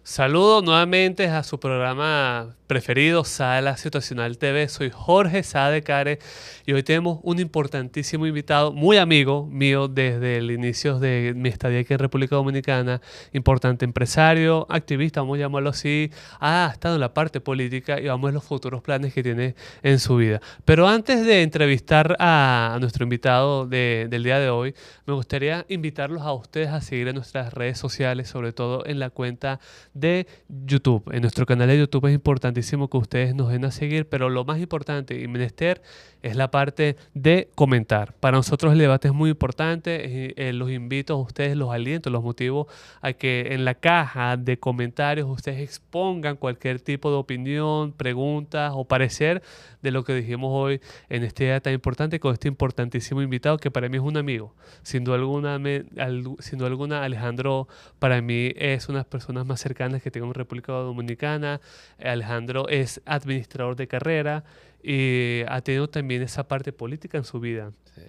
Saludo nuevamente a su programa preferido, Sala Situacional TV. Soy Jorge Sade Care y hoy tenemos un importantísimo invitado, muy amigo mío desde el inicio de mi estadía aquí en República Dominicana, importante empresario, activista, vamos a llamarlo así, ha estado en la parte política y vamos a ver los futuros planes que tiene en su vida. Pero antes de entrevistar a nuestro invitado del día de hoy, me gustaría invitarlos a ustedes a seguir en nuestras redes sociales, sobre todo en la cuenta de YouTube. En nuestro canal de YouTube es importantísimo que ustedes nos den a seguir, pero lo más importante y menester es la parte de comentar. Para nosotros el debate es muy importante. Los invito a ustedes, los aliento, los motivo a que en la caja de comentarios ustedes expongan cualquier tipo de opinión, preguntas o parecer de lo que dijimos hoy en este día tan importante con este importantísimo invitado que para mí es un amigo. Sin duda alguna, Alejandro para mí es una de las personas más cercanas que tengo en República Dominicana. Alejandro es administrador de carrera y ha tenido también esa parte política en su vida. Sí.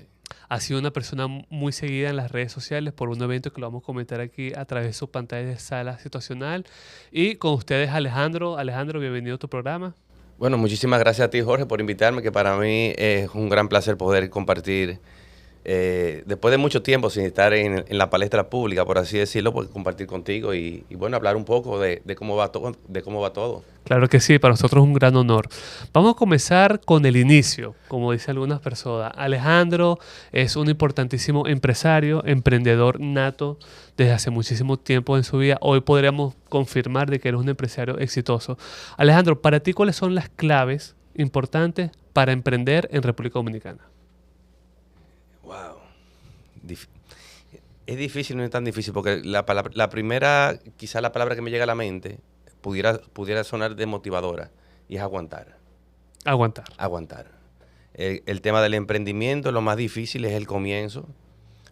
Ha sido una persona muy seguida en las redes sociales por un evento que lo vamos a comentar aquí a través de su pantalla de sala situacional. Y con ustedes, Alejandro. Alejandro, bienvenido a tu programa. Bueno, muchísimas gracias a ti, Jorge, por invitarme, que para mí es un gran placer poder compartir, después de mucho tiempo sin estar en la palestra pública, por así decirlo, pues compartir contigo y bueno, hablar un poco de cómo va todo, de cómo va todo. Claro que sí, para nosotros es un gran honor. Vamos a comenzar con el inicio, como dicen algunas personas. Alejandro es un importantísimo empresario, emprendedor nato desde hace muchísimo tiempo en su vida. Hoy podríamos confirmar de que eres un empresario exitoso. Alejandro, para ti, ¿cuáles son las claves importantes para emprender en República Dominicana? Wow. Dif- es difícil, no es tan difícil, porque la primera, quizás la palabra que me llega a la mente, pudiera sonar desmotivadora, y es aguantar. Aguantar. Aguantar. El tema del emprendimiento, lo más difícil es el comienzo,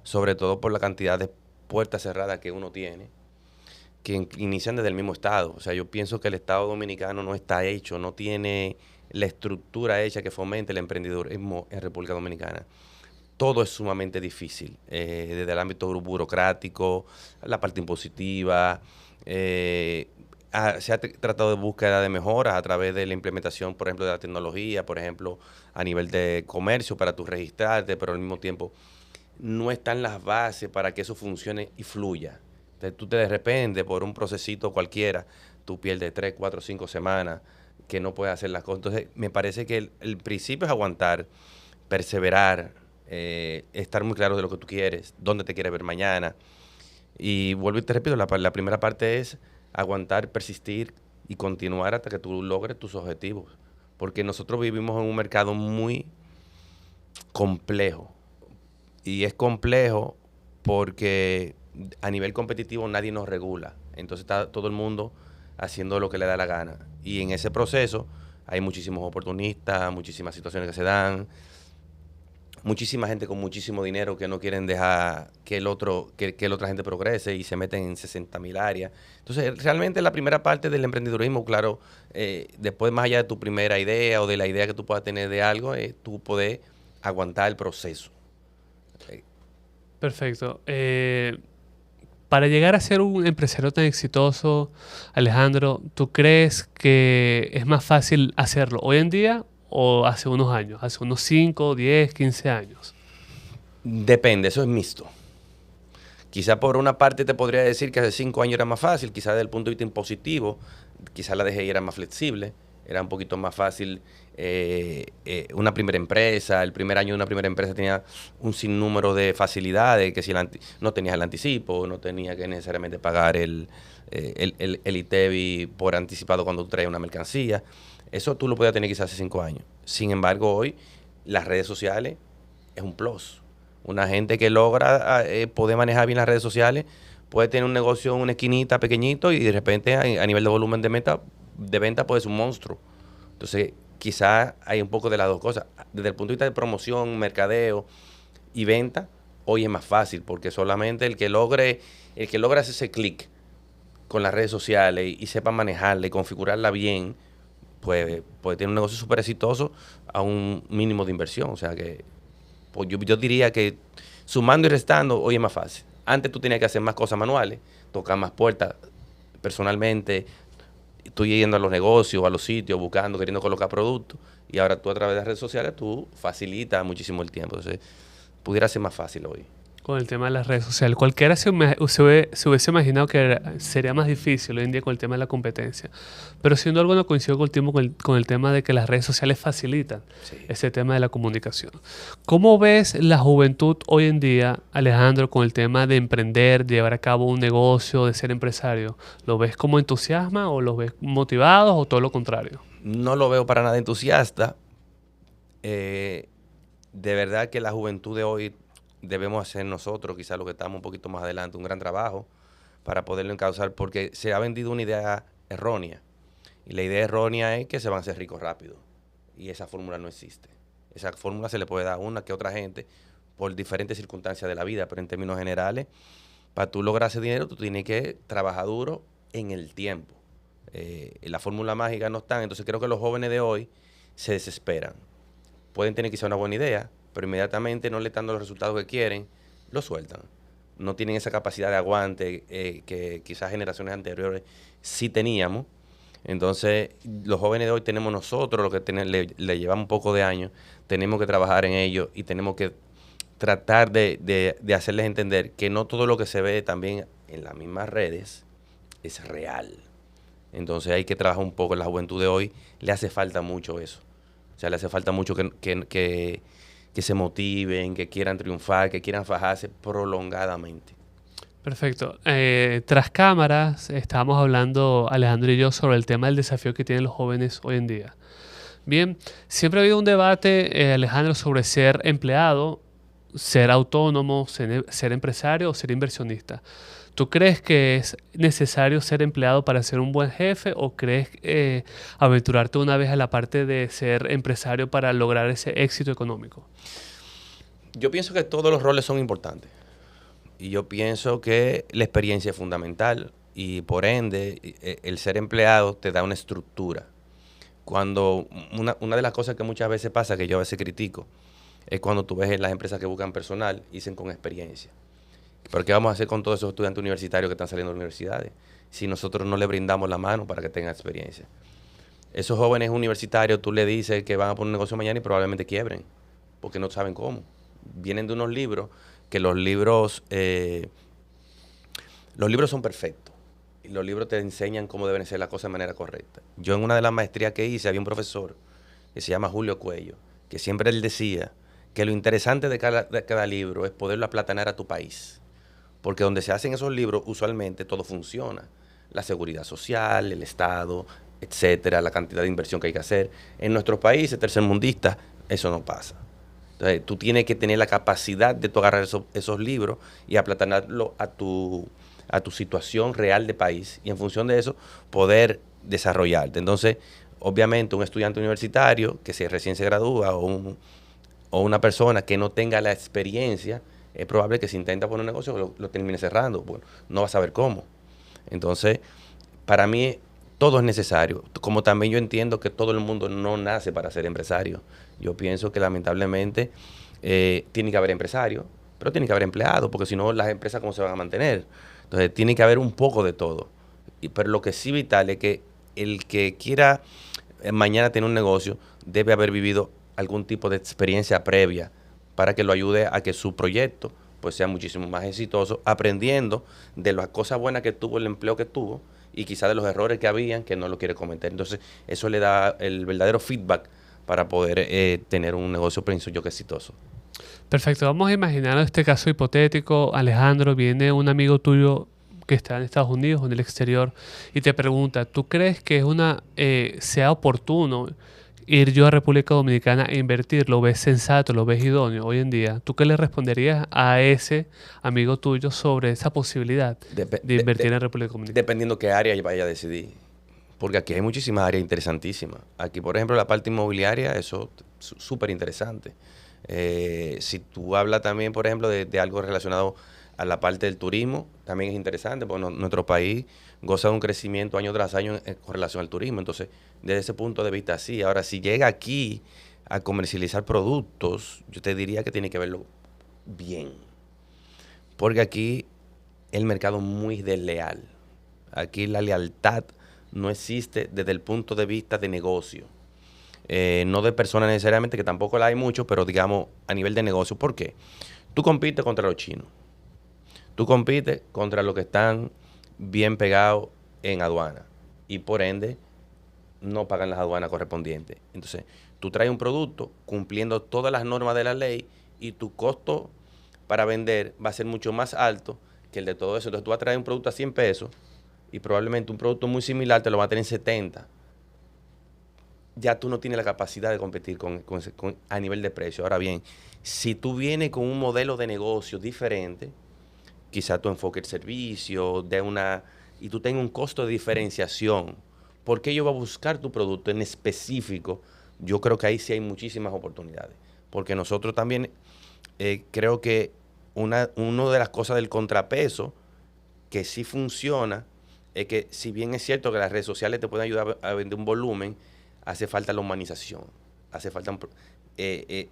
sobre todo por la cantidad de puertas cerradas que uno tiene, que inician desde el mismo Estado. O sea, yo pienso que el Estado dominicano no está hecho, no tiene la estructura hecha que fomente el emprendedurismo en República Dominicana. Todo es sumamente difícil, desde el ámbito burocrático, la parte impositiva. Se ha tratado de búsqueda de mejoras a través de la implementación, por ejemplo, de la tecnología, por ejemplo, a nivel de comercio para tú registrarte, pero al mismo tiempo no están las bases para que eso funcione y fluya. Entonces, tú de repente, por un procesito cualquiera, tú pierdes 3, 4, 5 semanas que no puedes hacer las cosas. Entonces, me parece que el principio es aguantar, perseverar, estar muy claro de lo que tú quieres, dónde te quieres ver mañana. Y vuelvo y te repito, la primera parte es aguantar, persistir y continuar hasta que tú logres tus objetivos. Porque nosotros vivimos en un mercado muy complejo. Y es complejo porque a nivel competitivo nadie nos regula. Entonces está todo el mundo haciendo lo que le da la gana. Y en ese proceso hay muchísimos oportunistas, muchísimas situaciones que se dan, muchísima gente con muchísimo dinero que no quieren dejar que la otra gente progrese y se meten en 60.000 áreas. Entonces, realmente la primera parte del emprendedurismo, claro, después más allá de tu primera idea o de la idea que tú puedas tener de algo, tú poder aguantar el proceso. Perfecto. Para llegar a ser un empresario tan exitoso, Alejandro, ¿tú crees que es más fácil hacerlo hoy en día o hace unos años, hace unos 5, 10, 15 años? Depende, eso es mixto. Quizá por una parte te podría decir que hace 5 años era más fácil, quizá desde el punto de vista impositivo, quizá la DGI era más flexible, era un poquito más fácil una primera empresa. El primer año de una primera empresa tenía un sinnúmero de facilidades, que si no tenías el anticipo, no tenías que necesariamente pagar el ITEVI por anticipado cuando tú traes una mercancía. Eso tú lo podías tener quizás hace 5 años. Sin embargo, hoy las redes sociales es un plus. Una gente que logra poder manejar bien las redes sociales puede tener un negocio en una esquinita pequeñito y de repente a nivel de volumen de venta puede ser un monstruo. Entonces, quizás hay un poco de las dos cosas. Desde el punto de vista de promoción, mercadeo y venta, hoy es más fácil porque solamente el que logre hacer ese clic con las redes sociales y sepa manejarla y configurarla bien, puede tener un negocio súper exitoso a un mínimo de inversión. O sea que pues yo diría que sumando y restando, hoy es más fácil. Antes tú tenías que hacer más cosas manuales, tocar más puertas, personalmente, tú yendo a los negocios, a los sitios, buscando, queriendo colocar productos, y ahora tú a través de las redes sociales, tú facilitas muchísimo el tiempo. Entonces, pudiera ser más fácil hoy. Con el tema de las redes sociales. Cualquiera se hubiese imaginado que sería más difícil hoy en día con el tema de la competencia. Pero siendo algo no coincido contigo con el tema de que las redes sociales facilitan Sí. ese tema de la comunicación. ¿Cómo ves la juventud hoy en día, Alejandro, con el tema de emprender, de llevar a cabo un negocio, de ser empresario? ¿Lo ves como entusiasma o los ves motivados o todo lo contrario? No lo veo para nada entusiasta. De verdad que la juventud de hoy debemos hacer nosotros, quizás los que estamos un poquito más adelante, un gran trabajo para poderlo encauzar, porque se ha vendido una idea errónea. Y la idea errónea es que se van a hacer ricos rápido. Y esa fórmula no existe. Esa fórmula se le puede dar a una que otra gente por diferentes circunstancias de la vida, pero en términos generales, para tú lograr ese dinero, tú tienes que trabajar duro en el tiempo. La fórmula mágica no está. Entonces creo que los jóvenes de hoy se desesperan. Pueden tener quizá una buena idea, pero inmediatamente no le están dando los resultados que quieren, lo sueltan. No tienen esa capacidad de aguante que quizás generaciones anteriores sí teníamos. Entonces, los jóvenes de hoy tenemos nosotros, lo que le llevamos un poco de años, tenemos que trabajar en ello y tenemos que tratar de hacerles entender que no todo lo que se ve también en las mismas redes es real. Entonces hay que trabajar un poco en la juventud de hoy, le hace falta mucho eso. O sea, le hace falta mucho que se motiven, que quieran triunfar, que quieran fajarse prolongadamente. Perfecto. Tras cámaras, estábamos hablando, Alejandro y yo, sobre el tema del desafío que tienen los jóvenes hoy en día. Bien, siempre ha habido un debate, Alejandro, sobre ser empleado, ser autónomo, ser empresario o ser inversionista. ¿Tú crees que es necesario ser empleado para ser un buen jefe o crees aventurarte una vez a la parte de ser empresario para lograr ese éxito económico? Yo pienso que todos los roles son importantes. Y yo pienso que la experiencia es fundamental y por ende el ser empleado te da una estructura. Cuando una de las cosas que muchas veces pasa, que yo a veces critico, es cuando tú ves en las empresas que buscan personal, dicen con experiencia. ¿Pero qué vamos a hacer con todos esos estudiantes universitarios que están saliendo de universidades si nosotros no le brindamos la mano para que tengan experiencia? Esos jóvenes universitarios, tú le dices que van a poner un negocio mañana y probablemente quiebren, porque no saben cómo. Vienen de unos libros, que los libros son perfectos. Y los libros te enseñan cómo deben ser las cosas de manera correcta. Yo en una de las maestrías que hice había un profesor que se llama Julio Cuello, que siempre él decía que lo interesante de cada libro es poderlo aplatanar a tu país. Porque donde se hacen esos libros, usualmente todo funciona. La seguridad social, el Estado, etcétera, la cantidad de inversión que hay que hacer. En nuestros países tercermundistas, eso no pasa. Entonces, tú tienes que tener la capacidad de tú agarrar esos libros y aplatanarlo a tu situación real de país y en función de eso poder desarrollarte. Entonces, obviamente, un estudiante universitario que recién se gradúa o una persona que no tenga la experiencia, es probable que si intenta poner un negocio lo termine cerrando. Bueno, no va a saber cómo. Entonces, para mí todo es necesario. Como también yo entiendo que todo el mundo no nace para ser empresario. Yo pienso que lamentablemente tiene que haber empresarios, pero tiene que haber empleados, porque si no las empresas ¿cómo se van a mantener? Entonces tiene que haber un poco de todo. Pero lo que sí vital es que el que quiera mañana tener un negocio debe haber vivido algún tipo de experiencia previa para que lo ayude a que su proyecto pues sea muchísimo más exitoso, aprendiendo de las cosas buenas que tuvo, el empleo que tuvo, y quizás de los errores que habían que no lo quiere cometer. Entonces, eso le da el verdadero feedback para poder tener un negocio, pienso yo, que exitoso. Perfecto, vamos a imaginar este caso hipotético. Alejandro, viene un amigo tuyo que está en Estados Unidos o en el exterior y te pregunta, ¿tú crees que sea oportuno ir yo a República Dominicana e invertir? ¿Lo ves sensato, lo ves idóneo hoy en día? ¿Tú qué le responderías a ese amigo tuyo sobre esa posibilidad de invertir en República Dominicana? Dependiendo qué área vaya a decidir. Porque aquí hay muchísimas áreas interesantísimas. Aquí, por ejemplo, la parte inmobiliaria, eso es súper interesante. Si tú hablas también, por ejemplo, de algo relacionado a la parte del turismo, también es interesante, porque nuestro país goza de un crecimiento año tras año con relación al turismo. Entonces, desde ese punto de vista, sí. Ahora, si llega aquí a comercializar productos, yo te diría que tiene que verlo bien. Porque aquí el mercado es muy desleal. Aquí la lealtad no existe desde el punto de vista de negocio. No de personas necesariamente, que tampoco la hay mucho, pero digamos a nivel de negocio. ¿Por qué? Tú compites contra los chinos. Tú compites contra los que están bien pegados en aduana. Y por ende, no pagan las aduanas correspondientes. Entonces, tú traes un producto cumpliendo todas las normas de la ley y tu costo para vender va a ser mucho más alto que el de todo eso. Entonces, tú vas a traer un producto a 100 pesos y probablemente un producto muy similar te lo va a tener en 70. Ya tú no tienes la capacidad de competir a nivel de precio. Ahora bien, si tú vienes con un modelo de negocio diferente, quizá tu enfoque el servicio, y tú tengas un costo de diferenciación, ¿por qué yo voy a buscar tu producto en específico? Yo creo que ahí sí hay muchísimas oportunidades. Porque nosotros también creo que una de las cosas del contrapeso que sí funciona es que, si bien es cierto que las redes sociales te pueden ayudar a vender un volumen, hace falta la humanización, hace falta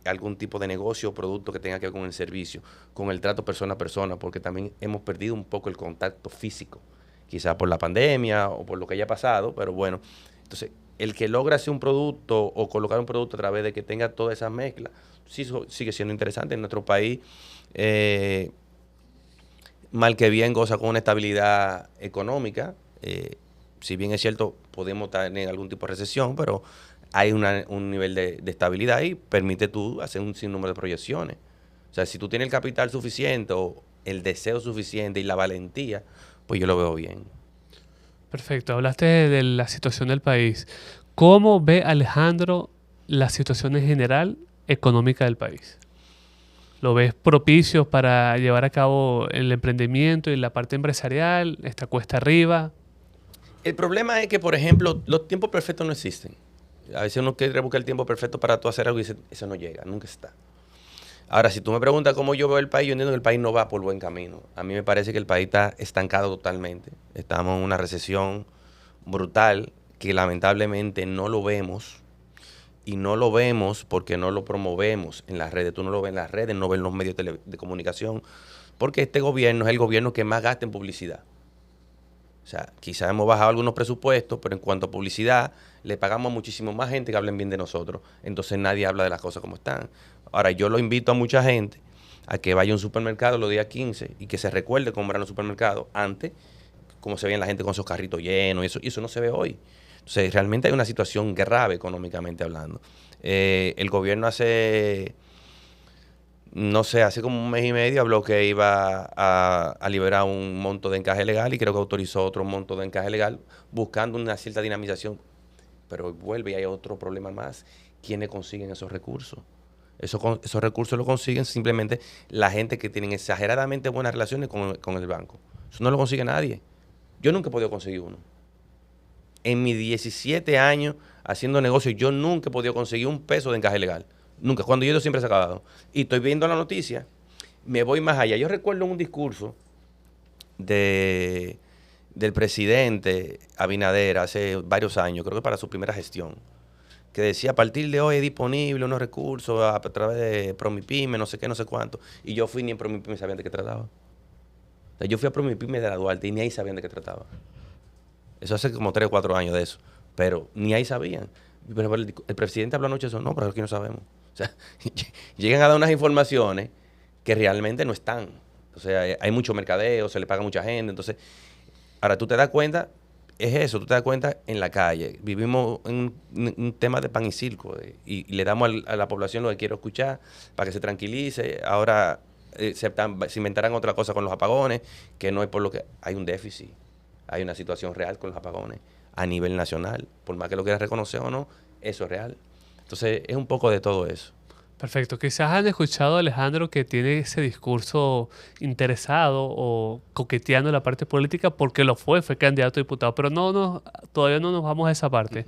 algún tipo de negocio o producto que tenga que ver con el servicio, con el trato persona a persona, porque también hemos perdido un poco el contacto físico, quizás por la pandemia o por lo que haya pasado, pero bueno, entonces el que logra hacer un producto o colocar un producto a través de que tenga todas esas mezclas, sí sigue siendo interesante. En nuestro país, mal que bien, goza con una estabilidad económica. Si bien es cierto, podemos tener algún tipo de recesión, pero hay un nivel de estabilidad y permite tú hacer un sinnúmero de proyecciones. O sea, si tú tienes el capital suficiente o el deseo suficiente y la valentía, pues yo lo veo bien. Perfecto, hablaste de la situación del país. ¿Cómo ve Alejandro la situación en general económica del país? ¿Lo ves propicio para llevar a cabo el emprendimiento y la parte empresarial? ¿Está cuesta arriba? El problema es que, por ejemplo, los tiempos perfectos no existen. A veces uno quiere buscar el tiempo perfecto para tú hacer algo y dice, eso no llega, nunca está. Ahora, si tú me preguntas cómo yo veo el país, yo entiendo que el país no va por buen camino. A mí me parece que el país está estancado totalmente. Estamos en una recesión brutal que lamentablemente no lo vemos. Y no lo vemos porque no lo promovemos en las redes. Tú no lo ves en las redes, no ves en los medios de comunicación. Porque este gobierno es el gobierno que más gasta en publicidad. O sea, quizás hemos bajado algunos presupuestos, pero en cuanto a publicidad, le pagamos a muchísimo más gente que hablen bien de nosotros. Entonces nadie habla de las cosas como están. Ahora, yo lo invito a mucha gente a que vaya a un supermercado los días 15 y que se recuerde cómo eran los supermercados antes, cómo se veía la gente con esos carritos llenos, y eso no se ve hoy. Entonces, realmente hay una situación grave económicamente hablando. El gobierno hace como un mes y medio habló que iba a liberar un monto de encaje legal y creo que autorizó otro monto de encaje legal buscando una cierta dinamización. Pero vuelve y hay otro problema más. ¿Quiénes consiguen esos recursos? Esos recursos los consiguen simplemente la gente que tiene exageradamente buenas relaciones con el banco. Eso no lo consigue nadie. Yo nunca he podido conseguir uno. En mis 17 años haciendo negocios, yo nunca he podido conseguir un peso de encaje legal. Nunca. Cuando yo siempre he sacado. Y estoy viendo la noticia, me voy más allá. Yo recuerdo un discurso del presidente Abinader hace varios años, creo que para su primera gestión, que decía, a partir de hoy es disponible unos recursos a través de Promipyme, no sé qué, no sé cuánto. Y yo fui, ni en Promipyme sabían de qué trataba. O sea, yo fui a Promipyme de la Duarte y ni ahí sabían de qué trataba. Eso hace como 3 o 4 años de eso. Pero ni ahí sabían. Pero el presidente habló anoche de eso. No, pero aquí no sabemos. O sea, llegan a dar unas informaciones que realmente no están. O sea, hay mucho mercadeo, se le paga a mucha gente. Entonces, ahora tú te das cuenta, es eso, tú te das cuenta en la calle. Vivimos en un tema de pan y circo. Y le damos a la población lo que quiere escuchar para que se tranquilice. Ahora se inventarán otra cosa con los apagones, que no es por lo que hay un déficit. Hay una situación real con los apagones a nivel nacional. Por más que lo quieras reconocer o no, eso es real. Entonces, es un poco de todo eso. Perfecto. Quizás han escuchado a Alejandro que tiene ese discurso interesado o coqueteando la parte política porque fue candidato a diputado, pero todavía no nos vamos a esa parte.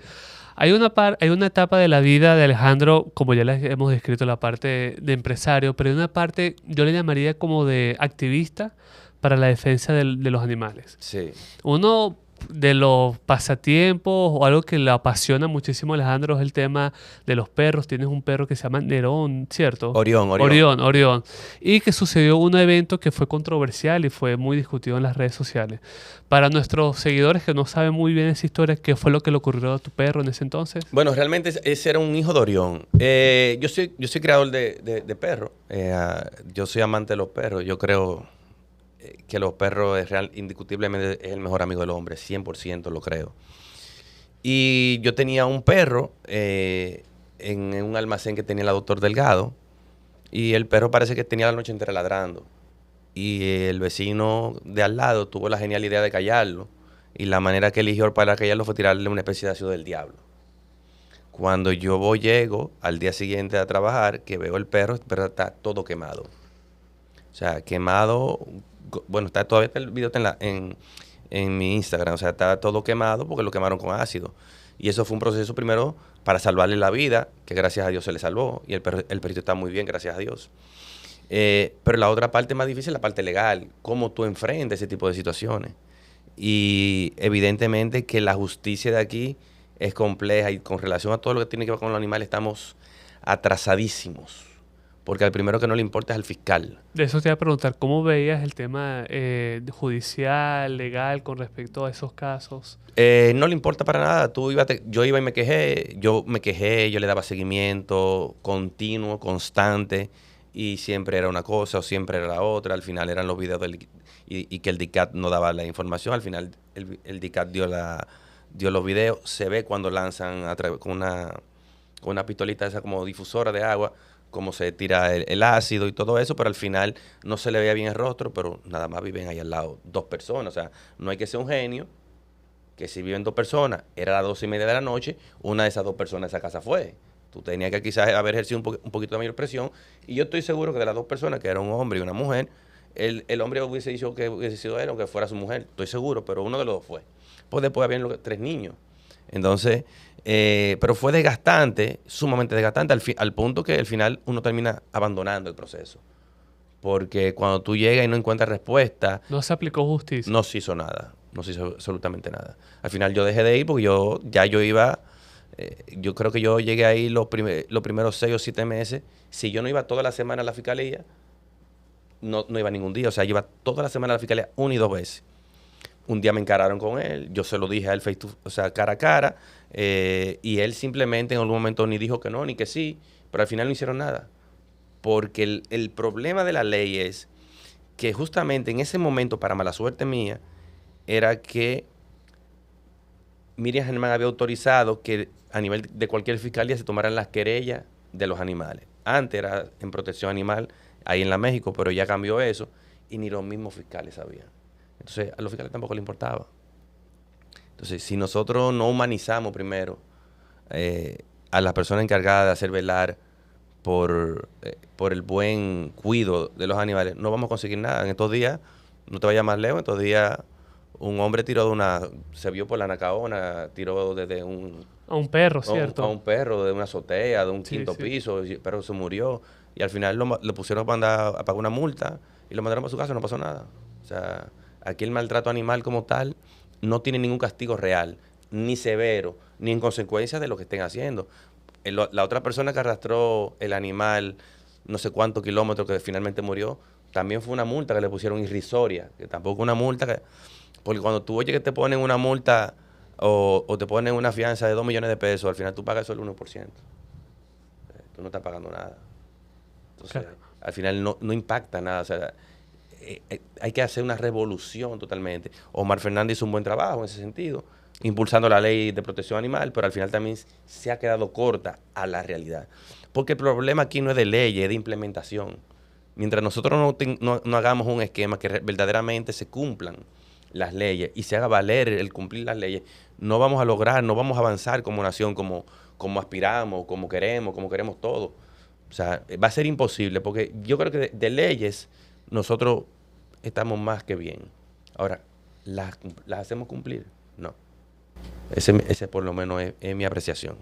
Hay una etapa de la vida de Alejandro, como ya les hemos descrito, la parte de empresario, pero hay una parte, yo le llamaría como de activista para la defensa de los animales. Sí. Uno de los pasatiempos o algo que le apasiona muchísimo a Alejandro es el tema de los perros. Tienes un perro que se llama Nerón, ¿cierto? Orión, Orión. Orión, Orión. Y que sucedió un evento que fue controversial y fue muy discutido en las redes sociales. Para nuestros seguidores que no saben muy bien esa historia, ¿qué fue lo que le ocurrió a tu perro en ese entonces? Bueno, realmente ese era un hijo de Orión. Yo soy creador de perros. Yo soy amante de los perros. Yo creo que los perros indiscutiblemente es el mejor amigo del hombre. 100% lo creo. Y yo tenía un perro en un almacén que tenía la Doctor Delgado. Y el perro parece que tenía la noche entera ladrando. Y el vecino de al lado tuvo la genial idea de callarlo. Y la manera que eligió para callarlo fue tirarle una especie de ácido del diablo. Cuando llego al día siguiente a trabajar, que veo el perro está todo quemado. O sea, quemado. Bueno, todavía está el video en mi Instagram. O sea, está todo quemado porque lo quemaron con ácido. Y eso fue un proceso primero para salvarle la vida, que gracias a Dios se le salvó. Y el perrito está muy bien, gracias a Dios. Pero la otra parte más difícil es la parte legal. Cómo tú enfrentas ese tipo de situaciones. Y evidentemente que la justicia de aquí es compleja y con relación a todo lo que tiene que ver con los animales estamos atrasadísimos. Porque al primero que no le importa es al fiscal. De eso te iba a preguntar, ¿cómo veías el tema judicial, legal con respecto a esos casos? No le importa para nada. Yo iba y me quejé, yo le daba seguimiento continuo, constante, y siempre era una cosa o siempre era la otra. Al final eran los videos y que el DICAT no daba la información. Al final el DICAT dio los videos. Se ve cuando lanzan con una pistolita esa como difusora de agua, cómo se tira el ácido y todo eso, pero al final no se le veía bien el rostro, pero nada más viven ahí al lado 2 personas. O sea, no hay que ser un genio, que si viven 2 personas, era las 12:30 de la noche, una de esas 2 personas de esa casa fue. Tú tenías que quizás haber ejercido un poquito de mayor presión, y yo estoy seguro que de las 2 personas, que era un hombre y una mujer, el hombre hubiese dicho que hubiese sido él o que fuera su mujer, estoy seguro, pero uno de los 2 fue. Pues después habían 3 niños. Entonces, pero fue desgastante, sumamente desgastante, al punto que al final uno termina abandonando el proceso. Porque cuando tú llegas y no encuentras respuesta... No se aplicó justicia. No se hizo nada, no se hizo absolutamente nada. Al final yo dejé de ir porque yo iba... yo creo que yo llegué ahí los primeros 6 o 7 meses. Si yo no iba toda la semana a la fiscalía, no iba ningún día. O sea, yo iba toda la semana a la fiscalía 1 y 2 veces. Un día me encararon con él, yo se lo dije a él cara a cara, y él simplemente en algún momento ni dijo que no, ni que sí, pero al final no hicieron nada. Porque el problema de la ley es que justamente en ese momento, para mala suerte mía, era que Miriam Germán había autorizado que a nivel de cualquier fiscalía se tomaran las querellas de los animales. Antes era en protección animal, ahí en la México, pero ya cambió eso, y ni los mismos fiscales sabían. Entonces, a los fiscales tampoco les importaba. Entonces, si nosotros no humanizamos primero a las personas encargadas de hacer velar por el buen cuidado de los animales, no vamos a conseguir nada. En estos días, no te vayas más lejos, en estos días un hombre se vio por la Nacaona, tiró desde a un perro, ¿cierto? A un perro de una azotea, de un quinto piso, y el perro se murió. Y al final le pusieron a pagar una multa y lo mandaron para su casa, no pasó nada. O sea... Aquí el maltrato animal como tal no tiene ningún castigo real, ni severo, ni en consecuencia de lo que estén haciendo. La otra persona que arrastró el animal no sé cuántos kilómetros que finalmente murió, también fue una multa que le pusieron irrisoria, que tampoco una multa porque cuando tú oyes que te ponen una multa o te ponen una fianza de 2 millones de pesos, al final tú pagas solo el 1%. Tú no estás pagando nada. Entonces, claro, al final no impacta nada. O sea, hay que hacer una revolución totalmente. Omar Fernández hizo un buen trabajo en ese sentido, impulsando la ley de protección animal, pero al final también se ha quedado corta a la realidad. Porque el problema aquí no es de ley, es de implementación. Mientras nosotros no hagamos un esquema que verdaderamente se cumplan las leyes y se haga valer el cumplir las leyes, no vamos a lograr, no vamos a avanzar como nación, como aspiramos, como queremos todos. O sea, va a ser imposible, porque yo creo que de leyes nosotros estamos más que bien. Ahora, ¿las hacemos cumplir? No. Ese por lo menos es mi apreciación.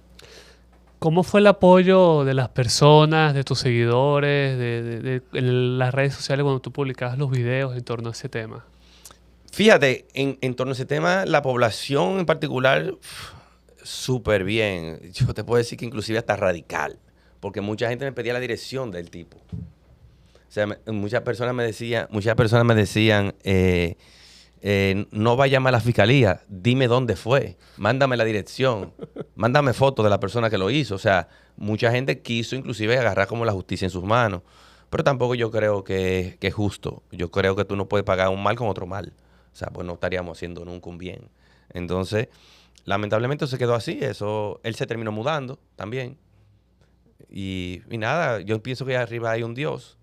¿Cómo fue el apoyo de las personas, de tus seguidores, en las redes sociales cuando tú publicabas los videos en torno a ese tema? Fíjate, en torno a ese tema, la población en particular, súper bien. Yo te puedo decir que inclusive hasta radical, porque mucha gente me pedía la dirección del tipo. O sea, muchas personas me decían, no vaya a llamar a la fiscalía, dime dónde fue, mándame la dirección, mándame fotos de la persona que lo hizo. O sea, mucha gente quiso inclusive agarrar como la justicia en sus manos. Pero tampoco yo creo que es justo. Yo creo que tú no puedes pagar un mal con otro mal. O sea, pues no estaríamos haciendo nunca un bien. Entonces, lamentablemente se quedó así. Él se terminó mudando también. Y nada, yo pienso que arriba hay un Dios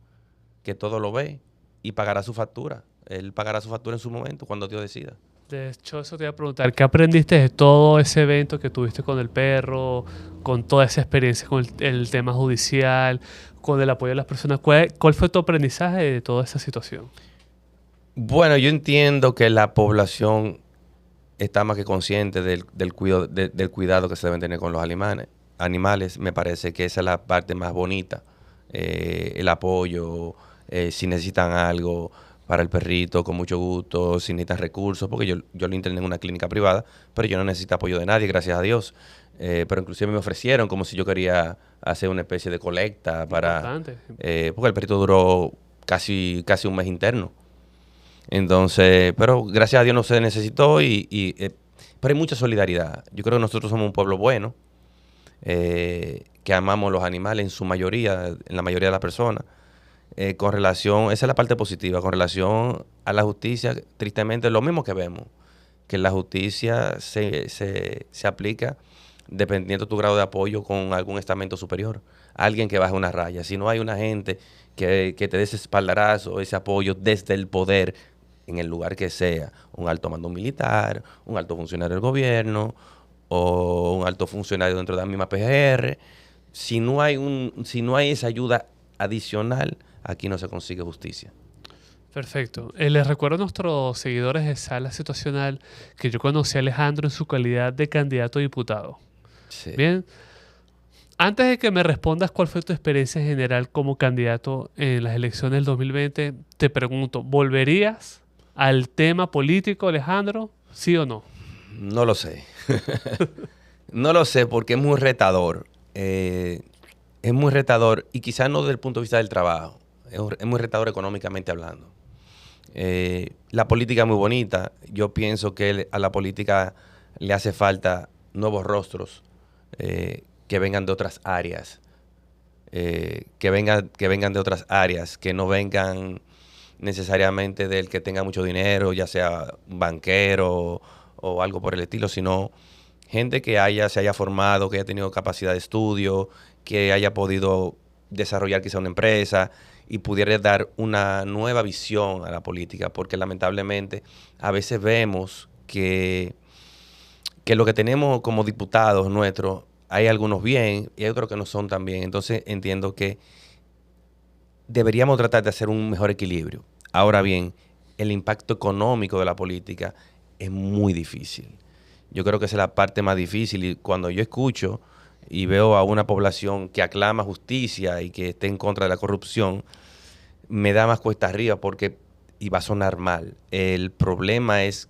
que todo lo ve y pagará su factura. Él pagará su factura en su momento, cuando Dios decida. De hecho, eso te iba a preguntar, ¿qué aprendiste de todo ese evento que tuviste con el perro, con toda esa experiencia con el tema judicial, con el apoyo de las personas? ¿Cuál fue tu aprendizaje de toda esa situación? Bueno, yo entiendo que la población está más que consciente del cuidado que se deben tener con los animales. Me parece que esa es la parte más bonita. El apoyo, si necesitan algo para el perrito, con mucho gusto, si necesitan recursos, porque yo lo interné en una clínica privada, pero yo no necesito apoyo de nadie, gracias a Dios. Pero inclusive me ofrecieron como si yo quería hacer una especie de colecta Importante. porque el perrito duró casi un mes interno. Entonces, pero gracias a Dios no se necesitó pero hay mucha solidaridad. Yo creo que nosotros somos un pueblo bueno, que amamos los animales en su mayoría, en la mayoría de las personas. Esa es la parte positiva, con relación a la justicia, tristemente lo mismo que vemos, que la justicia se aplica dependiendo de tu grado de apoyo con algún estamento superior, alguien que baje una raya. Si no hay una gente que te dé ese espaldarazo, ese apoyo desde el poder, en el lugar que sea, un alto mando militar, un alto funcionario del gobierno o un alto funcionario dentro de la misma PGR, si no hay esa ayuda adicional, aquí no se consigue justicia. Perfecto. Les recuerdo a nuestros seguidores de Sala Situacional que yo conocí a Alejandro en su calidad de candidato a diputado. Sí. Bien, antes de que me respondas cuál fue tu experiencia en general como candidato en las elecciones del 2020, te pregunto, ¿volverías al tema político, Alejandro? ¿Sí o no? No lo sé. No lo sé porque es muy retador. Es muy retador y quizás no desde el punto de vista del trabajo. Es muy retador económicamente hablando. La política es muy bonita. Yo pienso que a la política le hace falta nuevos rostros que vengan de otras áreas. Que vengan de otras áreas, que no vengan necesariamente del que tenga mucho dinero, ya sea un banquero o algo por el estilo, sino gente que se haya formado, que haya tenido capacidad de estudio, que haya podido desarrollar quizá una empresa y pudiera dar una nueva visión a la política, porque lamentablemente a veces vemos que lo que tenemos como diputados nuestros, hay algunos bien y hay otros que no son tan bien. Entonces entiendo que deberíamos tratar de hacer un mejor equilibrio. Ahora bien, el impacto económico de la política es muy difícil. Yo creo que esa es la parte más difícil y cuando yo escucho y veo a una población que aclama justicia y que esté en contra de la corrupción, me da más cuesta arriba y va a sonar mal. El problema es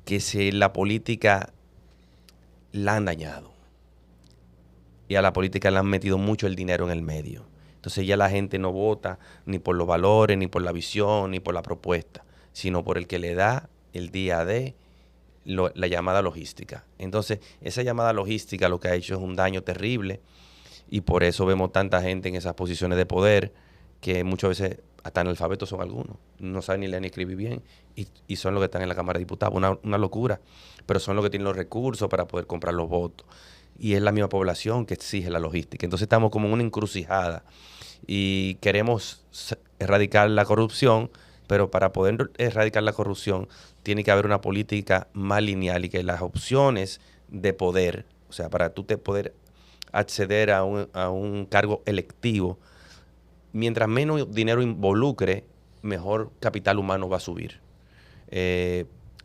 que la política la han dañado y a la política le han metido mucho el dinero en el medio. Entonces ya la gente no vota ni por los valores, ni por la visión, ni por la propuesta, sino por el que le da el día a día la llamada logística. Entonces, esa llamada logística lo que ha hecho es un daño terrible y por eso vemos tanta gente en esas posiciones de poder que muchas veces hasta analfabetos son algunos. No saben ni leer ni escribir bien y son los que están en la Cámara de Diputados. Una locura. Pero son los que tienen los recursos para poder comprar los votos. Y es la misma población que exige la logística. Entonces estamos como en una encrucijada y queremos erradicar la corrupción, pero para poder erradicar la corrupción tiene que haber una política más lineal y que las opciones de poder, o sea, para tú poder acceder a un cargo electivo, mientras menos dinero involucre, mejor capital humano va a subir.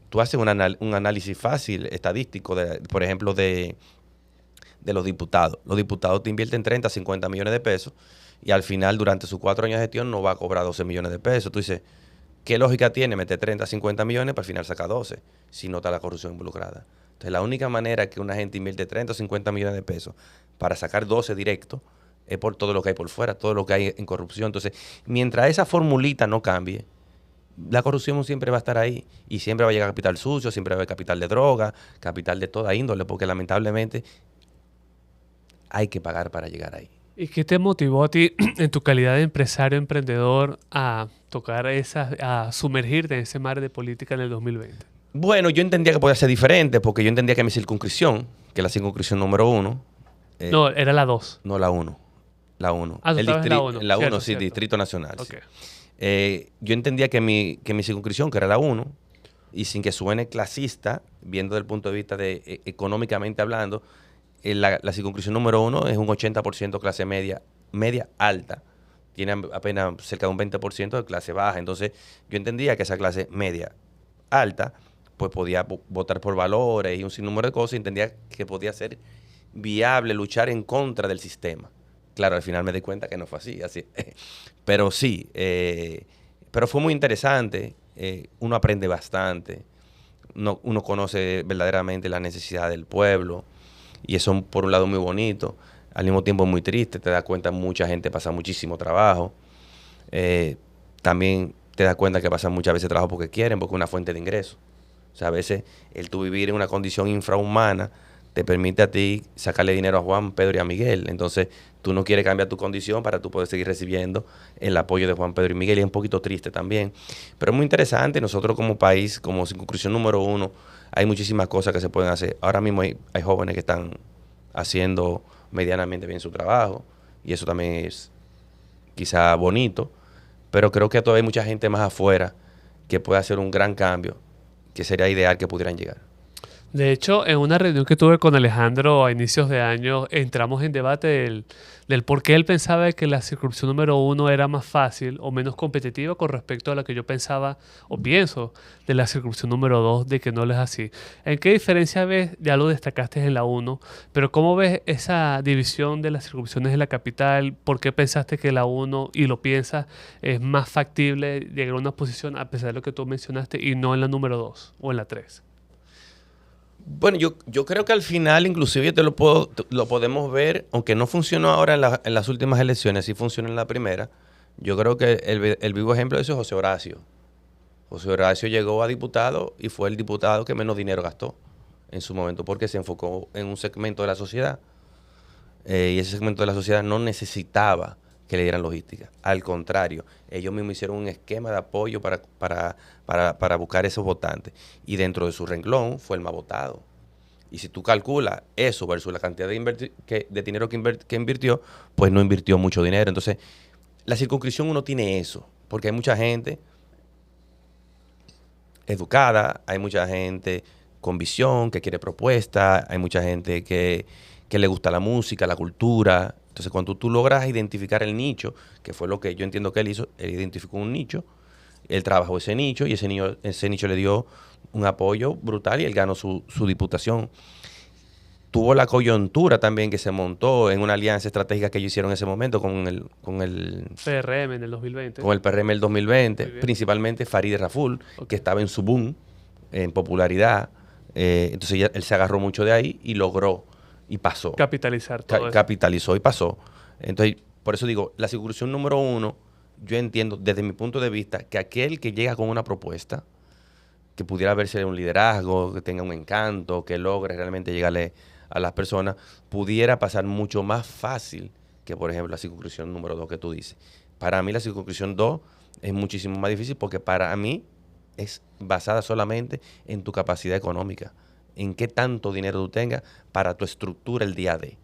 Tú haces un análisis fácil, estadístico, por ejemplo, de los diputados. Los diputados te invierten 30, 50 millones de pesos y al final, durante sus 4 años de gestión, no va a cobrar 12 millones de pesos. Tú dices, ¿qué lógica tiene meter 30, 50 millones para al final sacar 12 si no está la corrupción involucrada? Entonces, la única manera que una gente invierte 30 o 50 millones de pesos para sacar 12 directo es por todo lo que hay por fuera, todo lo que hay en corrupción. Entonces, mientras esa formulita no cambie, la corrupción siempre va a estar ahí y siempre va a llegar capital sucio, siempre va a haber capital de droga, capital de toda índole, porque lamentablemente hay que pagar para llegar ahí. ¿Y qué te motivó a ti en tu calidad de empresario emprendedor a a sumergirte en ese mar de política en el 2020? Bueno, yo entendía que podía ser diferente, porque yo entendía que mi circunscripción, que es la circunscripción número 1, No, era la 2. no la 1, la 1. Ah, tú estabas en la 1. La 1, Cierto, sí, cierto. Distrito Nacional. Sí. Ok. Yo entendía que mi circunscripción, que era la 1, y sin que suene clasista, viendo desde el punto de vista de económicamente hablando, la circunscripción número 1 es un 80% clase media, media alta. Tiene apenas cerca de un 20% de clase baja. Entonces, yo entendía que esa clase media alta, pues podía votar por valores y un sinnúmero de cosas, y entendía que podía ser viable luchar en contra del sistema. Claro, al final me di cuenta que no fue así. Pero sí, pero fue muy interesante. Uno aprende bastante. Uno conoce verdaderamente la necesidad del pueblo. Y eso, por un lado, muy bonito. Al mismo tiempo, muy triste. Te das cuenta, mucha gente pasa muchísimo trabajo. También te das cuenta que pasan muchas veces trabajo porque quieren, porque es una fuente de ingreso. O sea, a veces el tú vivir en una condición infrahumana te permite a ti sacarle dinero a Juan, Pedro y a Miguel. Entonces, tú no quieres cambiar tu condición para tú poder seguir recibiendo el apoyo de Juan, Pedro y Miguel. Y es un poquito triste también. Pero es muy interesante. Nosotros como país, como circunscripción número 1, hay muchísimas cosas que se pueden hacer. Ahora mismo hay jóvenes que están haciendo medianamente bien su trabajo. Y eso también es quizá bonito. Pero creo que todavía hay mucha gente más afuera que puede hacer un gran cambio, que sería ideal que pudieran llegar. De hecho, en una reunión que tuve con Alejandro a inicios de año, entramos en debate del por qué él pensaba que la circunscripción número 1 era más fácil o menos competitiva con respecto a la que yo pensaba o pienso de la circunscripción número 2, de que no lo es así. ¿En qué diferencia ves? Ya lo destacaste en la 1, pero ¿cómo ves esa división de las circunscripciones en la capital? ¿Por qué pensaste que la 1, y lo piensas, es más factible llegar a una posición a pesar de lo que tú mencionaste y no en la número 2 o en la 3? Bueno, yo creo que al final, inclusive lo podemos ver, aunque no funcionó ahora en las últimas elecciones, sí funcionó en la primera. Yo creo que el vivo ejemplo de eso es José Horacio. José Horacio llegó a diputado y fue el diputado que menos dinero gastó en su momento, porque se enfocó en un segmento de la sociedad. Y ese segmento de la sociedad no necesitaba que le dieran logística. Al contrario, ellos mismos hicieron un esquema de apoyo para buscar esos votantes. Y dentro de su renglón fue el más votado. Y si tú calculas eso versus la cantidad de dinero que invirtió, pues no invirtió mucho dinero. Entonces, la circunscripción uno tiene eso, porque hay mucha gente educada, hay mucha gente con visión, que quiere propuestas, hay mucha gente que le gusta la música, la cultura. Entonces, cuando tú logras identificar el nicho, que fue lo que yo entiendo que él hizo, él identificó un nicho, él trabajó ese nicho y ese nicho le dio un apoyo brutal y él ganó su diputación. Tuvo la coyuntura también que se montó en una alianza estratégica que ellos hicieron en ese momento con el PRM en el 2020. con el PRM del 2020, principalmente Farideh Raful, que estaba en su boom, en popularidad. Entonces él se agarró mucho de ahí y logró, y pasó. Capitalizar todo eso. Capitalizó y pasó. Entonces, por eso digo, la circunscripción número 1, yo entiendo desde mi punto de vista que aquel que llega con una propuesta, que pudiera verse un liderazgo, que tenga un encanto, que logre realmente llegarle a las personas, pudiera pasar mucho más fácil que, por ejemplo, la circunscripción número 2 que tú dices. Para mí la circunscripción 2 es muchísimo más difícil porque para mí es basada solamente en tu capacidad económica, en qué tanto dinero tú tengas para tu estructura el día de.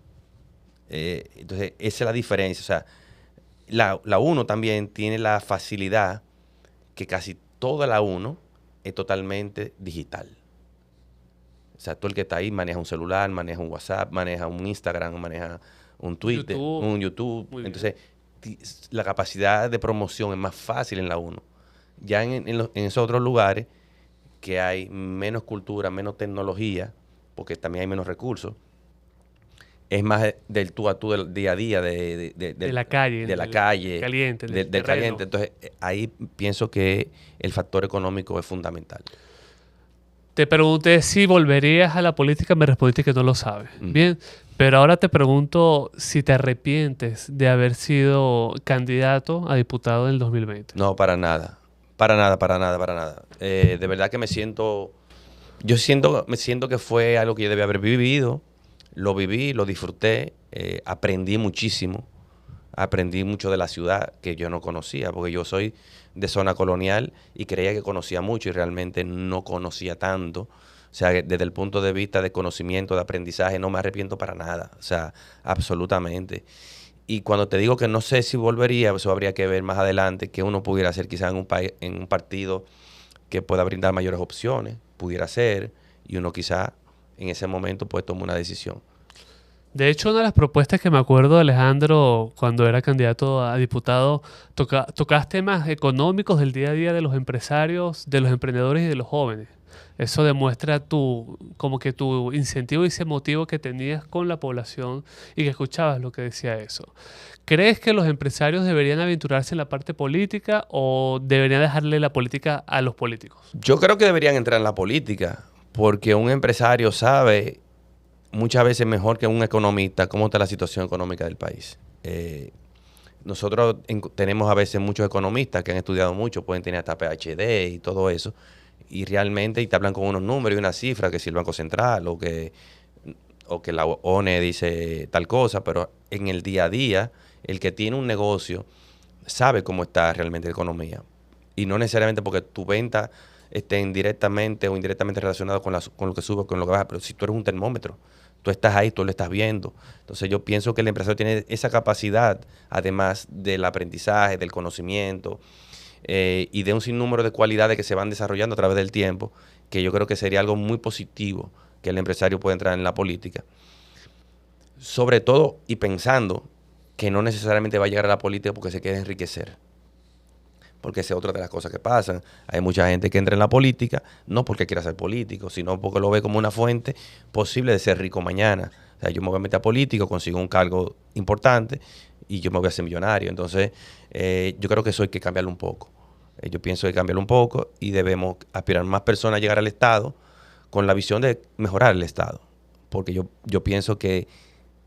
Entonces, esa es la diferencia. O sea, la 1 también tiene la facilidad que casi toda la 1 es totalmente digital. O sea, tú el que está ahí maneja un celular, maneja un WhatsApp, maneja un Instagram, maneja un Twitter, un YouTube. Entonces, la capacidad de promoción es más fácil en la 1. Ya en esos otros lugares que hay menos cultura, menos tecnología, porque también hay menos recursos, es más del tú a tú del día a día, De la calle, de la calle, caliente, del del terreno. caliente. Entonces, ahí pienso que el factor económico es fundamental. Te pregunté si volverías a la política, me respondiste que no lo sabes. Mm. Bien, pero ahora te pregunto si te arrepientes de haber sido candidato a diputado en el 2020. No, para nada. Para nada, para nada, para nada. De verdad que me siento que fue algo que yo debía haber vivido. Lo viví, lo disfruté, aprendí muchísimo. Aprendí mucho de la ciudad que yo no conocía, porque yo soy de zona colonial y creía que conocía mucho y realmente no conocía tanto. O sea, desde el punto de vista de conocimiento, de aprendizaje, no me arrepiento para nada. O sea, absolutamente. Y cuando te digo que no sé si volvería, eso habría que ver más adelante, que uno pudiera hacer quizás en un país, en un partido que pueda brindar mayores opciones, pudiera ser, y uno quizás en ese momento pues toma una decisión. De hecho, una de las propuestas que me acuerdo, Alejandro, cuando era candidato a diputado, tocas temas económicos del día a día de los empresarios, de los emprendedores y de los jóvenes. Eso demuestra como que tu incentivo y ese motivo que tenías con la población y que escuchabas lo que decía eso. ¿Crees que los empresarios deberían aventurarse en la parte política o deberían dejarle la política a los políticos? Yo creo que deberían entrar en la política, porque un empresario sabe muchas veces mejor que un economista cómo está la situación económica del país. Nosotros tenemos a veces muchos economistas que han estudiado mucho, pueden tener hasta PhD y todo eso, y realmente y te hablan con unos números y unas cifras, que si el Banco Central o que la ONE dice tal cosa, pero en el día a día, el que tiene un negocio sabe cómo está realmente la economía. Y no necesariamente porque tu venta estén directamente o indirectamente relacionados con lo que sube o con lo que baja, pero si tú eres un termómetro, tú estás ahí, tú lo estás viendo. Entonces yo pienso que el empresario tiene esa capacidad, además del aprendizaje, del conocimiento y de un sinnúmero de cualidades que se van desarrollando a través del tiempo, que yo creo que sería algo muy positivo que el empresario pueda entrar en la política. Sobre todo y pensando que no necesariamente va a llegar a la política porque se quiere enriquecer. Porque esa es otra de las cosas que pasan. Hay mucha gente que entra en la política, no porque quiera ser político, sino porque lo ve como una fuente posible de ser rico mañana. O sea, yo me voy a meter a político, consigo un cargo importante y yo me voy a hacer millonario. Entonces, yo creo que eso hay que cambiarlo un poco. Yo pienso que hay que cambiarlo un poco y debemos aspirar más personas a llegar al Estado con la visión de mejorar el Estado. Porque yo pienso que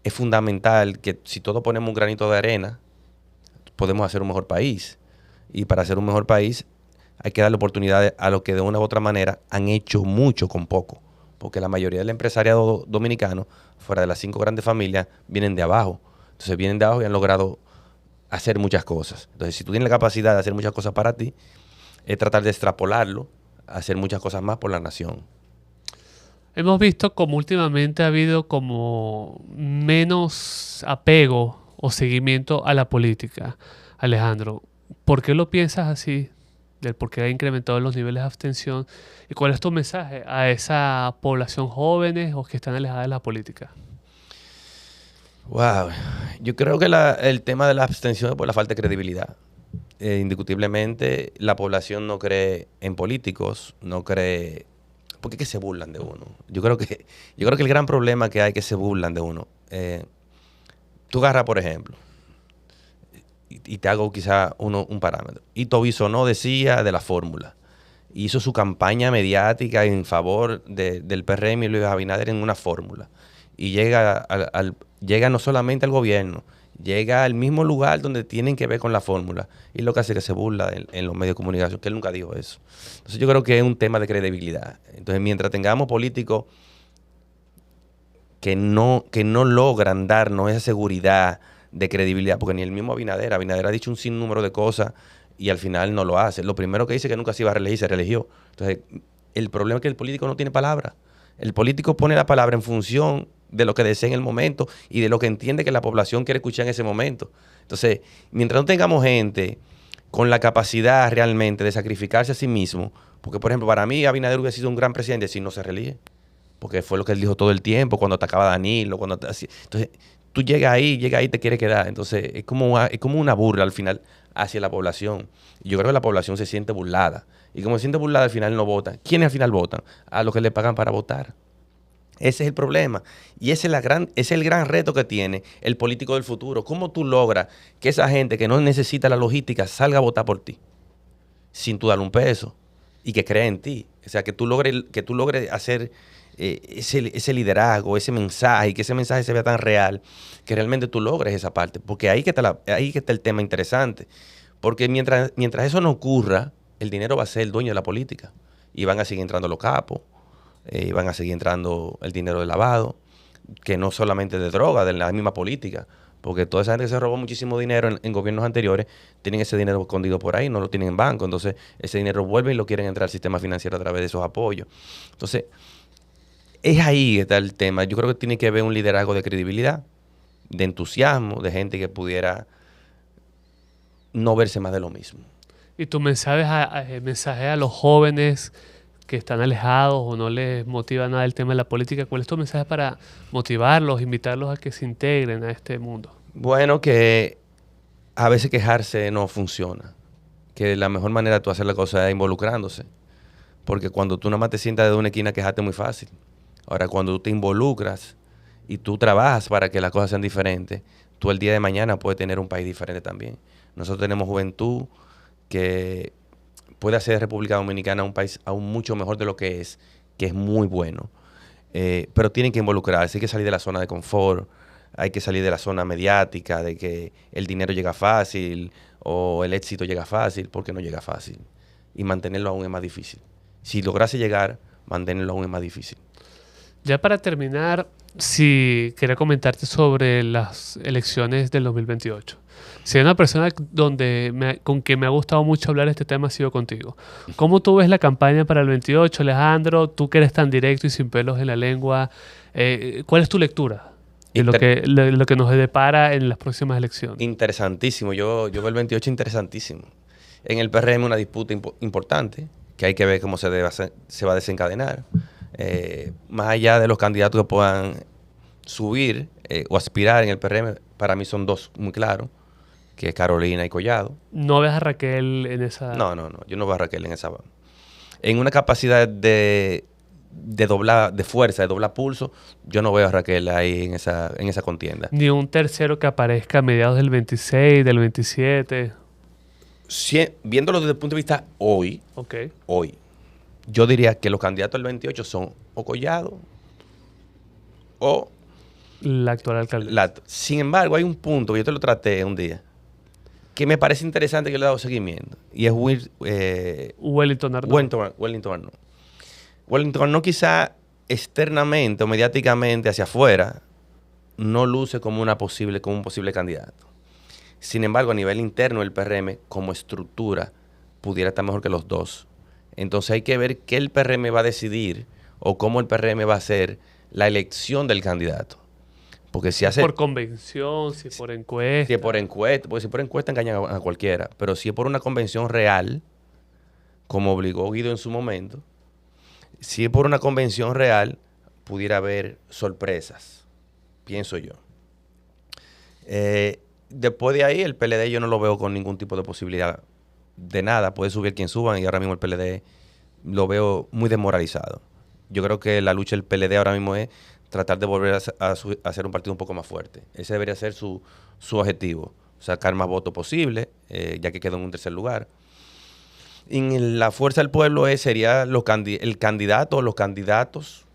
es fundamental que si todos ponemos un granito de arena, podemos hacer un mejor país. Y para hacer un mejor país hay que darle oportunidades a los que de una u otra manera han hecho mucho con poco. Porque la mayoría del empresariado dominicano, fuera de las 5 grandes familias, vienen de abajo. Entonces vienen de abajo y han logrado hacer muchas cosas. Entonces si tú tienes la capacidad de hacer muchas cosas para ti, es tratar de extrapolarlo, hacer muchas cosas más por la nación. Hemos visto como últimamente ha habido como menos apego o seguimiento a la política. Alejandro, ¿por qué lo piensas así? Del por qué ha incrementado los niveles de abstención. ¿Y cuál es tu mensaje a esa población jóvenes o que están alejadas de la política? Wow. Yo creo que el tema de la abstención es por la falta de credibilidad. Indiscutiblemente, la población no cree en políticos, no cree. Porque es que se burlan de uno. Yo creo que el gran problema que hay es que se burlan de uno. Tú agarras, por ejemplo, y te hago quizá un parámetro. Ito Bisonó decía de la fórmula. Hizo su campaña mediática en favor del PRM y Luis Abinader en una fórmula. Y llega no solamente al gobierno, llega al mismo lugar donde tienen que ver con la fórmula. Y lo que hace es que se burla en los medios de comunicación, que él nunca dijo eso. Entonces yo creo que es un tema de credibilidad. Entonces mientras tengamos políticos que no logran darnos esa seguridad de credibilidad, porque ni el mismo Abinader ha dicho un sinnúmero de cosas y al final no lo hace. Lo primero que dice que nunca se iba a reelegir, se reeligió. Entonces, el problema es que el político no tiene palabra. El político pone la palabra en función de lo que desea en el momento y de lo que entiende que la población quiere escuchar en ese momento. Entonces, mientras no tengamos gente con la capacidad realmente de sacrificarse a sí mismo, porque por ejemplo, para mí Abinader hubiera sido un gran presidente si no se reelige, porque fue lo que él dijo todo el tiempo, cuando atacaba a Danilo, entonces, tú llegas ahí y te quieres quedar. Entonces, es como una burla al final hacia la población. Y yo creo que la población se siente burlada. Y como se siente burlada, al final no votan. ¿Quiénes al final votan? A los que le pagan para votar. Ese es el problema. Y ese es el gran reto que tiene el político del futuro. ¿Cómo tú logras que esa gente que no necesita la logística salga a votar por ti sin tú darle un peso y que crea en ti? O sea, que tú logres hacer ese liderazgo, ese mensaje, y que ese mensaje se vea tan real que realmente tú logres esa parte. Porque ahí que está el tema interesante. Porque mientras eso no ocurra, el dinero va a ser el dueño de la política. Y van a seguir entrando los capos. Van a seguir entrando el dinero de lavado, que no solamente de droga, de la misma política, porque toda esa gente que se robó muchísimo dinero en gobiernos anteriores, tienen ese dinero escondido por ahí, no lo tienen en banco, entonces ese dinero vuelve y lo quieren entrar al sistema financiero a través de esos apoyos. Entonces, es ahí que está el tema. Yo creo que tiene que haber un liderazgo de credibilidad, de entusiasmo, de gente que pudiera no verse más de lo mismo. Y tu mensaje a los jóvenes que están alejados o no les motiva nada el tema de la política, ¿cuál es tu mensaje para motivarlos, invitarlos a que se integren a este mundo? Bueno, que a veces quejarse no funciona. Que la mejor manera de tú hacer la cosa es involucrándose. Porque cuando tú nada más te sientas de una esquina, quejarte es muy fácil. Ahora, cuando tú te involucras y tú trabajas para que las cosas sean diferentes, tú el día de mañana puedes tener un país diferente también. Nosotros tenemos juventud que puede hacer de República Dominicana un país aún mucho mejor de lo que es muy bueno. Pero tienen que involucrarse, hay que salir de la zona de confort, hay que salir de la zona mediática, de que el dinero llega fácil o el éxito llega fácil, porque no llega fácil. Y mantenerlo aún es más difícil. Si lograse llegar, mantenerlo aún es más difícil. Ya para terminar, si quería comentarte sobre las elecciones del 2028. Si hay una persona con quien me ha gustado mucho hablar este tema, ha sido contigo. ¿Cómo tú ves la campaña para el 28, Alejandro? Tú que eres tan directo y sin pelos en la lengua, ¿cuál es tu lectura de lo que nos depara en las próximas elecciones? Interesantísimo. Yo veo el 28 interesantísimo. En el PRM una disputa importante, que hay que ver cómo se va a desencadenar. Más allá de los candidatos que puedan subir o aspirar en el PRM, para mí son dos muy claros, que es Carolina y Collado. ¿No ves a Raquel en esa...? No. Yo no veo a Raquel en esa... En una capacidad de doblar, de fuerza, de doblar pulso, yo no veo a Raquel ahí en esa contienda. Ni un tercero que aparezca a mediados del 26, del 27. Viéndolo desde el punto de vista hoy, yo diría que los candidatos del 28 son o Collado o la actual alcaldesa. Sin embargo, hay un punto, yo te lo traté un día, que me parece interesante que le he dado seguimiento, y es Wellington Arnaud. Wellington Arnaud quizá externamente o mediáticamente hacia afuera no luce como un posible candidato. Sin embargo, a nivel interno el PRM como estructura pudiera estar mejor que los dos. Entonces hay que ver qué el PRM va a decidir o cómo el PRM va a hacer la elección del candidato. Porque si hace... por convención, si por encuesta. Si es por encuesta, porque si por encuesta engañan a cualquiera. Pero si es por una convención real, como obligó Guido en su momento, si es por una convención real, pudiera haber sorpresas, pienso yo. Después de ahí, el PLD yo no lo veo con ningún tipo de posibilidad de nada. Puede subir quien suban y ahora mismo el PLD lo veo muy desmoralizado. Yo creo que la lucha del PLD ahora mismo es tratar de volver a ser un partido un poco más fuerte. Ese debería ser su objetivo. Sacar más votos posible, ya que quedó en un tercer lugar. Y en la fuerza del pueblo sería el candidato o los candidatos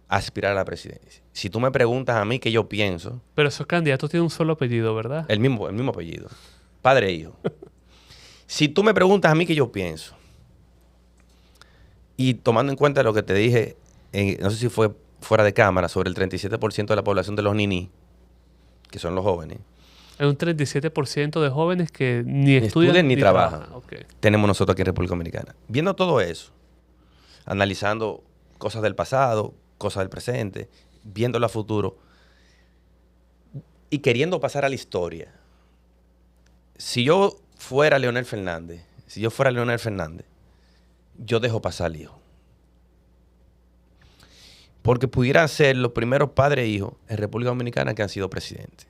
aspirar a la presidencia. Si tú me preguntas a mí qué yo pienso... Pero esos candidatos tienen un solo apellido, ¿verdad? El mismo apellido. Padre e hijo. Si tú me preguntas a mí qué yo pienso, y tomando en cuenta lo que te dije, no sé si fue fuera de cámara, sobre el 37% de la población de los niní, que son los jóvenes. Hay un 37% de jóvenes que ni estudian ni trabajan. Okay. Tenemos nosotros aquí en República Dominicana. Viendo todo eso, analizando cosas del pasado, cosas del presente, viéndolo a futuro y queriendo pasar a la historia. Si yo fuera Leonel Fernández, yo dejo pasar al hijo. Porque pudieran ser los primeros padres e hijos en República Dominicana que han sido presidentes.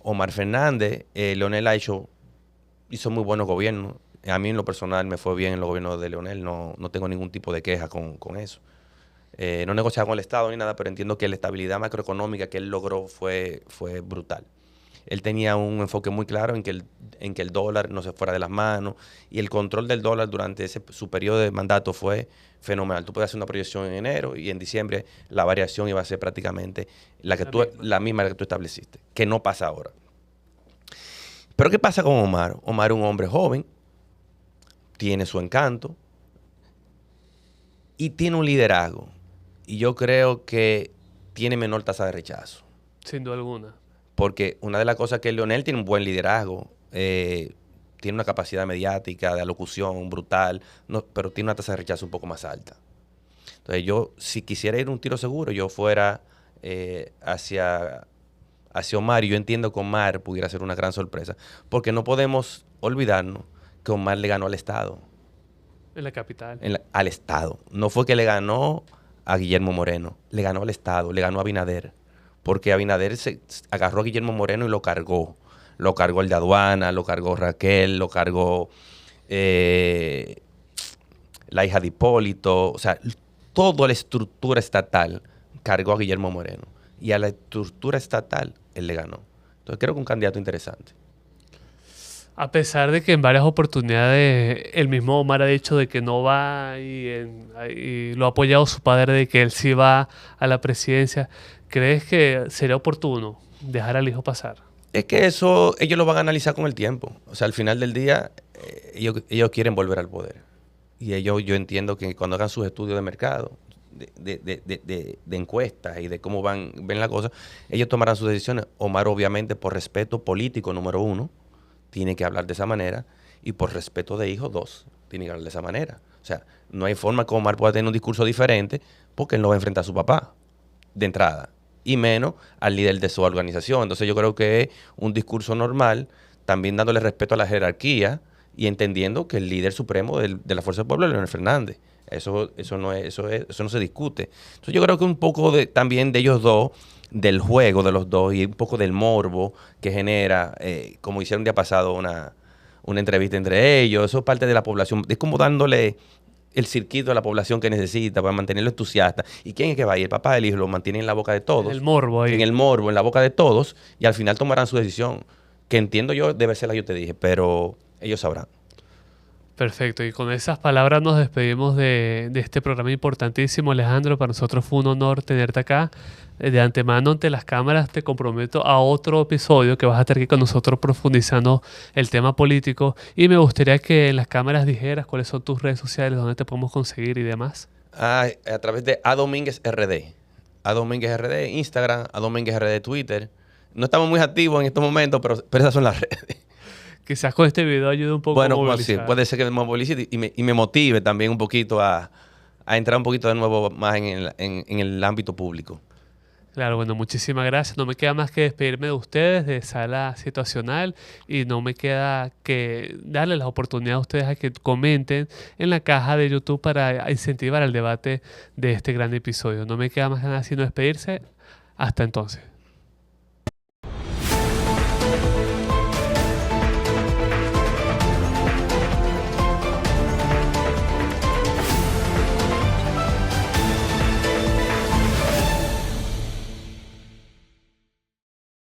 Omar Fernández, Leonel hizo muy buenos gobiernos. A mí en lo personal me fue bien en el gobierno de Leonel, no tengo ningún tipo de queja con eso. No negociaba con el Estado ni nada, pero entiendo que la estabilidad macroeconómica que él logró fue brutal. Él tenía un enfoque muy claro en que el dólar no se fuera de las manos, y el control del dólar durante su periodo de mandato fue fenomenal. Tú puedes hacer una proyección en enero y en diciembre la variación iba a ser prácticamente la misma que tú estableciste, que no pasa ahora. Pero ¿qué pasa con Omar? Omar es un hombre joven, tiene su encanto y tiene un liderazgo. Y yo creo que tiene menor tasa de rechazo. Sin duda alguna. Porque una de las cosas que Leonel tiene un buen liderazgo, tiene una capacidad mediática, de alocución brutal, pero tiene una tasa de rechazo un poco más alta. Entonces yo, si quisiera ir un tiro seguro, yo fuera hacia Omar, y yo entiendo que Omar pudiera ser una gran sorpresa, porque no podemos olvidarnos que Omar le ganó al Estado. En la capital. Al Estado. No fue que le ganó a Guillermo Moreno, le ganó al Estado, le ganó a Abinader. Porque Abinader se agarró a Guillermo Moreno y lo cargó. Lo cargó el de aduana, lo cargó Raquel, lo cargó la hija de Hipólito. O sea, toda la estructura estatal cargó a Guillermo Moreno. Y a la estructura estatal él le ganó. Entonces creo que un candidato interesante. A pesar de que en varias oportunidades el mismo Omar ha dicho de que no va y lo ha apoyado su padre de que él sí va a la presidencia, ¿crees que sería oportuno dejar al hijo pasar? Es que eso ellos lo van a analizar con el tiempo. O sea, al final del día ellos quieren volver al poder. Y yo entiendo que cuando hagan sus estudios de mercado, de encuestas y de cómo ven la cosa, ellos tomarán sus decisiones. Omar, obviamente, por respeto político, número 1, tiene que hablar de esa manera, y por respeto de hijo, 2, tiene que hablar de esa manera. O sea, no hay forma que Omar pueda tener un discurso diferente, porque él no va a enfrentar a su papá de entrada, y menos al líder de su organización. Entonces yo creo que es un discurso normal, también dándole respeto a la jerarquía y entendiendo que el líder supremo de la Fuerza del Pueblo es Leonel Fernández. Eso no se discute. Entonces yo creo que un poco también de ellos dos, del juego de los dos, y un poco del morbo que genera, como hicieron un día pasado una entrevista entre ellos, eso es parte de la población, es como dándole el circuito a la población que necesita para mantenerlo entusiasta. ¿Y quién es que va ahí? El papá del hijo lo mantiene en la boca de todos. El morbo ahí. En el morbo, en la boca de todos, y al final tomarán su decisión, que entiendo yo debe ser la que yo te dije, pero ellos sabrán. Perfecto, y con esas palabras nos despedimos de este programa importantísimo, Alejandro. Para nosotros fue un honor tenerte acá. De antemano, ante las cámaras, te comprometo a otro episodio que vas a estar aquí con nosotros profundizando el tema político. Y me gustaría que en las cámaras dijeras cuáles son tus redes sociales, dónde te podemos conseguir y demás. A través de A Domínguez RD. A Domínguez RD, Instagram, A Domínguez RD, Twitter. No estamos muy activos en estos momentos, pero esas son las redes. Quizás con este video ayude un poco a movilizar. Sí, puede ser que me movilice y me motive también un poquito a entrar un poquito de nuevo más en el ámbito público. Claro, bueno, muchísimas gracias. No me queda más que despedirme de ustedes de Sala Situacional, y no me queda que darles la oportunidad a ustedes a que comenten en la caja de YouTube para incentivar el debate de este gran episodio. No me queda más nada sino despedirse. Hasta entonces.